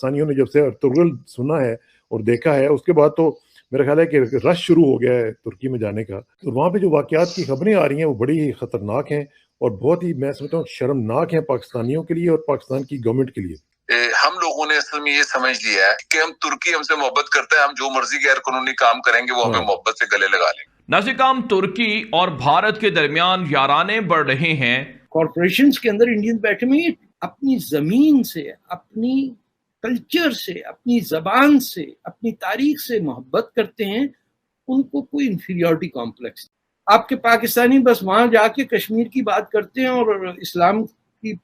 पाकिस्तानियों ने जब से अर्तुगरुल सुना है और देखा है, उसके बाद तो मेरा ख्याल है कि रश शुरू हो गया है तुर्की में जाने का। तो वहाँ पे जो वाक़यात की खबरें आ रही हैं वो बड़ी ही ख़तरनाक हैं और बहुत ही, मैं समझता हूँ, शर्मनाक हैं पाकिस्तानियों के लिए और पाकिस्तान की गवर्नमेंट के लिए। हम लोगों ने असल में ये समझ लिया है कि हम तुर्की हमसे मोहब्बत करते हैं, हम जो मर्जी गैर कानूनी काम करेंगे वो हमें मोहब्बत से गले लगा लेंगे। नाज़िकाम, तुर्की और भारत के दरमियान याराने बढ़ रहे हैं। कॉर्पोरेशंस के अंदर इंडियन बैठे में अपनी जमीन से, अपनी कल्चर से, अपनी जबान से, अपनी तारीख से मोहब्बत करते हैं, उनको कोई इंफीरियरिटी कॉम्प्लेक्स। आपके पाकिस्तानी बस वहां जाके कश्मीर की बात करते हैं और इस्लाम की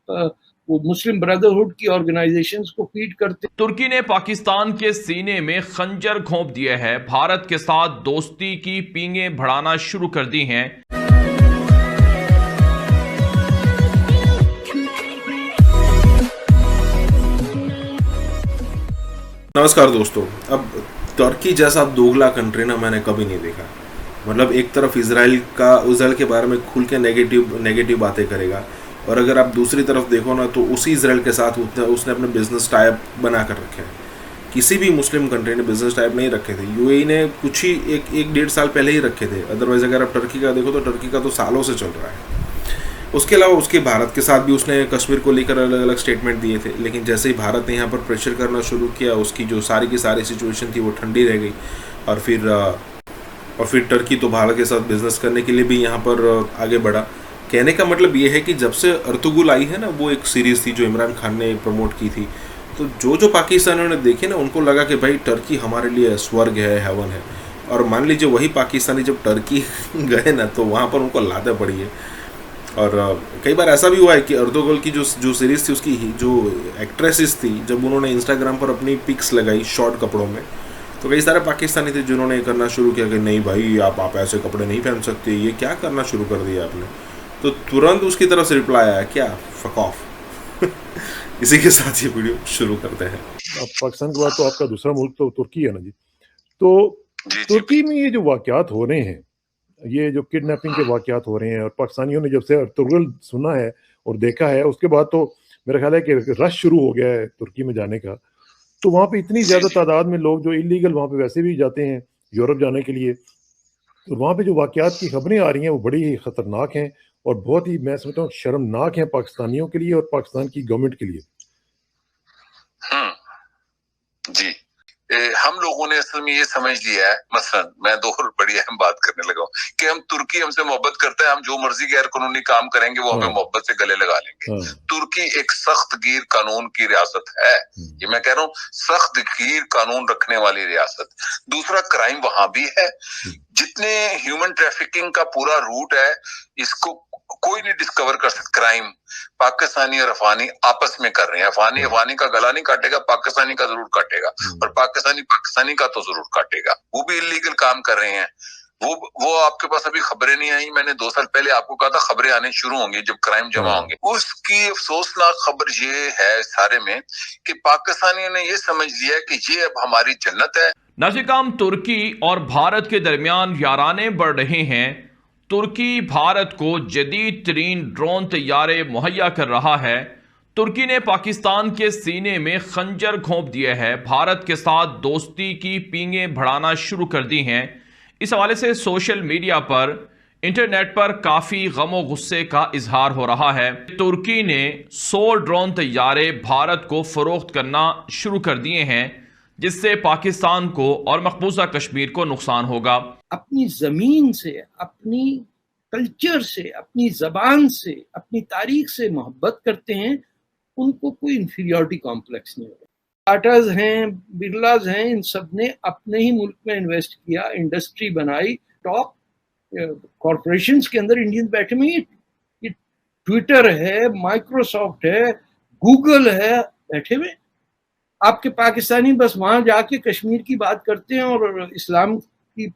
वो मुस्लिम ब्रदरहुड की ऑर्गेनाइजेशंस को फीड करते। तुर्की ने पाकिस्तान के सीने में खंजर घोंप दिया है, भारत के साथ दोस्ती की पींगें बढ़ाना शुरू कर दी हैं। नमस्कार दोस्तों। अब तुर्की जैसा दोगला कंट्री ना मैंने कभी नहीं देखा। मतलब एक तरफ इजराइल के बारे में खुल के नेगेटिव बातें करेगा, और अगर आप दूसरी तरफ देखो ना तो उसी इजराइल के साथ उसने अपने बिजनेस टाइप बना कर रखे हैं। किसी भी मुस्लिम कंट्री ने बिजनेस टाइप नहीं रखे थे। यूएई ने कुछ ही एक डेढ़ साल पहले ही रखे थे। अदरवाइज अगर आप टर्की का देखो तो टर्की का तो सालों से चल रहा है। उसके अलावा उसके भारत के साथ भी उसने कश्मीर को लेकर अलग अलग स्टेटमेंट दिए थे, लेकिन जैसे ही भारत ने यहाँ पर प्रेशर करना शुरू किया, उसकी जो सारी की सारी सिचुएशन थी वो ठंडी रह गई। और फिर टर्की तो भारत के साथ बिजनेस करने के लिए भी यहाँ पर आगे बढ़ा। कहने का मतलब ये है कि जब से अर्तुगरुल आई है ना, वो एक सीरीज़ थी जो इमरान खान ने प्रमोट की थी, तो जो पाकिस्तानियों ने देखे ना, उनको लगा कि भाई टर्की हमारे लिए स्वर्ग है, हेवन है। और मान लीजिए वही पाकिस्तानी जब टर्की गए ना तो वहाँ पर उनको लादत पड़ी है। और कई बार ऐसा भी हुआ है कि अर्तुगरुल की जो सीरीज़ थी, उसकी जो एक्ट्रेसेस थी, जब उन्होंने इंस्टाग्राम पर अपनी पिक्स लगाई शॉर्ट कपड़ों में, तो कई सारे पाकिस्तानी थे जिन्होंने करना शुरू किया कि नहीं भाई, आप ऐसे कपड़े नहीं पहन सकते, ये क्या करना शुरू कर दिया आपने। तो तुरंत उसकी तरफ से रिप्लाई आया, क्या फक ऑफ। इसी के साथ ये वीडियो शुरू करते हैं। अब पाकिस्तान के बाद तो आपका दूसरा मुल्क तो तुर्की है ना जी। तो तुर्की में ये जो वाक़यात हो रहे हैं, ये जो किडनैपिंग के वाक़यात हो रहे हैं, और पाकिस्तानियों ने जब से अर्तुगरुल सुना है और देखा है, उसके बाद तो मेरा ख्याल है कि रश शुरू हो गया है तुर्की में जाने का। तो वहाँ पे इतनी ज़्यादा तादाद में लोग जो इलीगल वहाँ पे वैसे भी जाते हैं यूरोप जाने के लिए, तो वहाँ पे जो वाक़यात की खबरें आ रही हैं वो बड़ी ही ख़तरनाक हैं और बहुत ही, मैं समझता हूँ, शर्मनाक हैं पाकिस्तानियों के लिए और पाकिस्तान की गवर्नमेंट के लिए। जी, हम लोगों ने असल में ये समझ लिया है, मसलन मैं दो बड़ी अहम बात करने लगा हूँ कि हम तुर्की हमसे मोहब्बत करते हैं, हम जो मर्जी गैर कानूनी काम करेंगे वो हमें मोहब्बत से गले लगा लेंगे। तुर्की एक सख्त गिर कानून की रियासत है, ये मैं कह रहा हूँ, सख्त गिर कानून रखने वाली रियासत। दूसरा, क्राइम वहां भी है। जितने ह्यूमन ट्रैफिकिंग का पूरा रूट है, इसको कोई नहीं डिस्कवर कर सकता। क्राइम पाकिस्तानी और अफगानी आपस में कर रहे हैं। अफगानी का गला नहीं काटेगा, पाकिस्तानी का जरूर काटेगा, और पाकिस्तानी का तो जरूर काटेगा। वो भी इलीगल काम कर रहे हैं। वो आपके पास अभी खबरें नहीं आई। मैंने 2 साल पहले आपको कहा था खबरें आने शुरू होंगी जब क्राइम जमा होंगे। उसकी अफसोसनाक खबर ये है सारे में कि पाकिस्तानियों ने ये समझ लिया कि ये अब हमारी जन्नत है। नाज़िकाम, तुर्की और भारत के दरमियान याराने बढ़ रहे हैं। तुर्की भारत को जदीद तरीन ड्रोन तैयारे मुहैया कर रहा है। तुर्की ने पाकिस्तान के सीने में खंजर घोंप दिया है, भारत के साथ दोस्ती की पींगें बढ़ाना शुरू कर दी हैं। इस हवाले से सोशल मीडिया पर, इंटरनेट पर काफ़ी गम और गुस्से का इजहार हो रहा है। तुर्की ने 100 ड्रोन तैयारे भारत को फरोख्त करना शुरू कर दिए हैं, जिससे पाकिस्तान को और मकबूजा कश्मीर को नुकसान होगा। अपनी जमीन से, अपनी कल्चर से, अपनी जबान से, अपनी तारीख से मोहब्बत करते हैं, उनको कोई इंफीरियरिटी कॉम्प्लेक्स नहीं होगा। टाटाज हैं, बिरलाज हैं, इन सब ने अपने ही मुल्क में इन्वेस्ट किया, इंडस्ट्री बनाई। टॉप कॉर्पोरेशंस के अंदर इंडियन बैठे में ये ट्विटर है, माइक्रोसॉफ्ट है, गूगल है, बैठे हुए। आपके पाकिस्तानी बस वहां जाके कश्मीर की बात करते हैं और इस्लाम की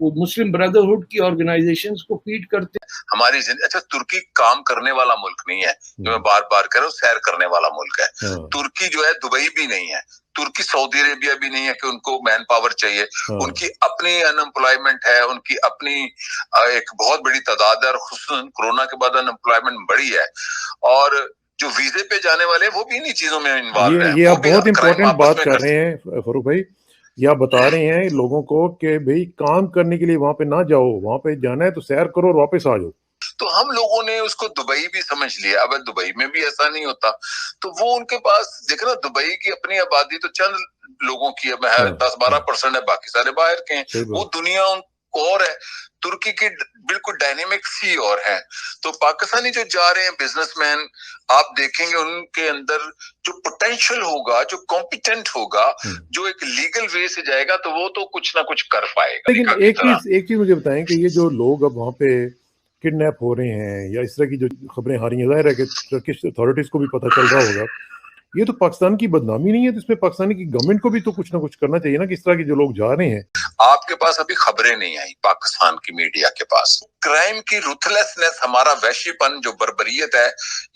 वो मुस्लिम ब्रदरहुड की ऑर्गेनाइजेशंस को फीड करते हैं। हमारी अच्छा, तुर्की काम करने वाला मुल्क नहीं है, जो मैं बार बार कह रहा हूँ, सैर करने वाला मुल्क है। तुर्की जो है दुबई भी नहीं है, तुर्की सऊदी अरेबिया भी नहीं है कि उनको मैन पावर चाहिए। उनकी अपनी अनएम्प्लॉयमेंट है, उनकी अपनी एक बहुत बड़ी तादाद है, और खुसूसन कोरोना के बाद अनएम्प्लॉयमेंट बढ़ी है। और जो वीजे पे जाने वाले वो भी इन्हीं चीजों में इन्वॉल्व है। ये आप बहुत इंपॉर्टेंट बात कर रहे हैं फरूक भाई। ये आप बता रहे हैं लोगों को कि भाई काम करने के लिए वहां पे ना जाओ, वहां पे जाना है तो सैर करो और वापस आ जाओ। तो हम लोगों ने उसको दुबई भी समझ लिया। अब दुबई में भी ऐसा नहीं होता, तो वो उनके पास देखे ना, दुबई की अपनी आबादी तो चंद लोगों की है, 10-12% है, बाकी सारे बाहर के हैं। वो दुनिया और है। तुर्की की बिल्कुल डायनेमिक्स ही और है। तो पाकिस्तानी जो जा रहे हैं बिजनेसमैन, आप देखेंगे उनके अंदर जो पोटेंशियल होगा, जो कॉम्पिटेंट होगा, जो एक लीगल वे से जाएगा, तो वो तो कुछ ना कुछ कर पाएगा। लेकिन एक चीज मुझे बताएं कि ये जो लोग अब वहां पे किडनैप हो रहे हैं या इस तरह की जो खबरें आ रही हैं, जाहिर है कि टर्किश अथॉरिटीज को भी पता चल रहा होगा, ये तो पाकिस्तान की बदनामी नहीं है? तो इसमें पाकिस्तानी की गवर्नमेंट को भी तो कुछ ना कुछ करना चाहिए ना, कि इस तरह के जो लोग जा रहे हैं। आपके पास अभी खबरें नहीं आई पाकिस्तान की मीडिया के पास। क्राइम की रुथलेसनेस, हमारा वैश्यपन, जो बर्बरियत है,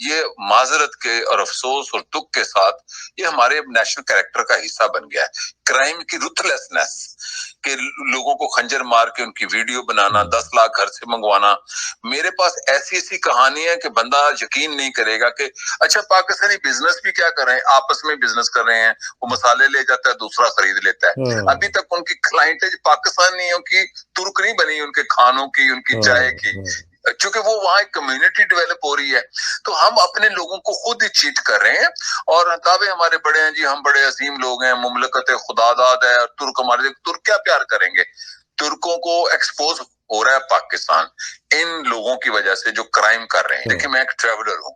ये माजरत के और अफसोस और दुख के साथ ये हमारे नेशनल कैरेक्टर का हिस्सा बन गया है। क्राइम की रुथलेसनेस, के लोगों को खंजर मार के उनकी वीडियो बनाना, 10 लाख घर से मंगवाना। मेरे पास ऐसी ऐसी कहानी है कि बंदा यकीन नहीं करेगा कि अच्छा, पाकिस्तानी बिजनेस भी क्या कर रहे हैं, आपस में बिजनेस कर रहे हैं। वो मसाले ले जाता है, दूसरा खरीद लेता है। अभी तक उनकी क्लाइंटेज पाकिस्तानियों की तुर्क नहीं बनी, उनके खानों की, उनकी चाय की, क्योंकि वो वहां एक कम्युनिटी डेवलप हो रही है। तो हम अपने लोगों को खुद ही चीट कर रहे हैं। और दावे हमारे बड़े हैं जी, हम बड़े अजीम लोग हैं, मुमलकत खुदादाद है, तुर्क हमारे, तुर्क क्या प्यार करेंगे? तुर्कों को एक्सपोज हो रहा है पाकिस्तान इन लोगों की वजह से जो क्राइम कर रहे हैं। देखिए, मैं एक ट्रेवलर हूँ।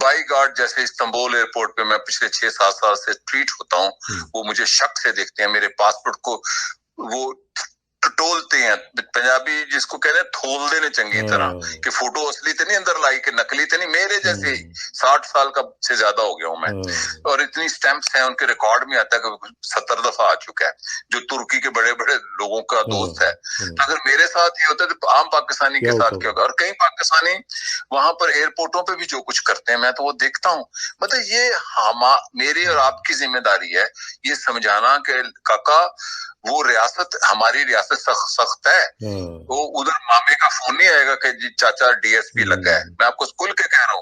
बाई गार्ड जैसे इस्तांबुल एयरपोर्ट पे मैं पिछले 6-7 साल से ट्रीट होता हूँ। वो मुझे शक से देखते हैं, मेरे पासपोर्ट को वो टटोलते हैं, पंजाबी जिसको कह रहे हैं, थोल देने चंगी तरह, कि फोटो असली तो नहीं अंदर लाई, के नकली तो नहीं। मेरे जैसे 60 साल का से ज्यादा हो गया हूं मैं, और इतनी स्टैंप्स हैं उनके, रिकॉर्ड में आता है कि 70 दफा आ चुका है, जो तुर्की के बड़े बड़े लोगों का दोस्त है। तो अगर मेरे साथ ही होता है तो आम पाकिस्तानी के साथ क्या होगा? और कई पाकिस्तानी वहां पर एयरपोर्टों पे भी जो कुछ करते हैं, मैं तो वो देखता हूँ। मतलब ये मेरी और आपकी जिम्मेदारी है ये समझाना कि काका, वो रियासत, हमारी रियासत सख्त है। वो उधर मामे का फोन नहीं आएगा कि जी चाचा डीएसपी लगा है। मैं आपको खुल के कह रहा हूँ।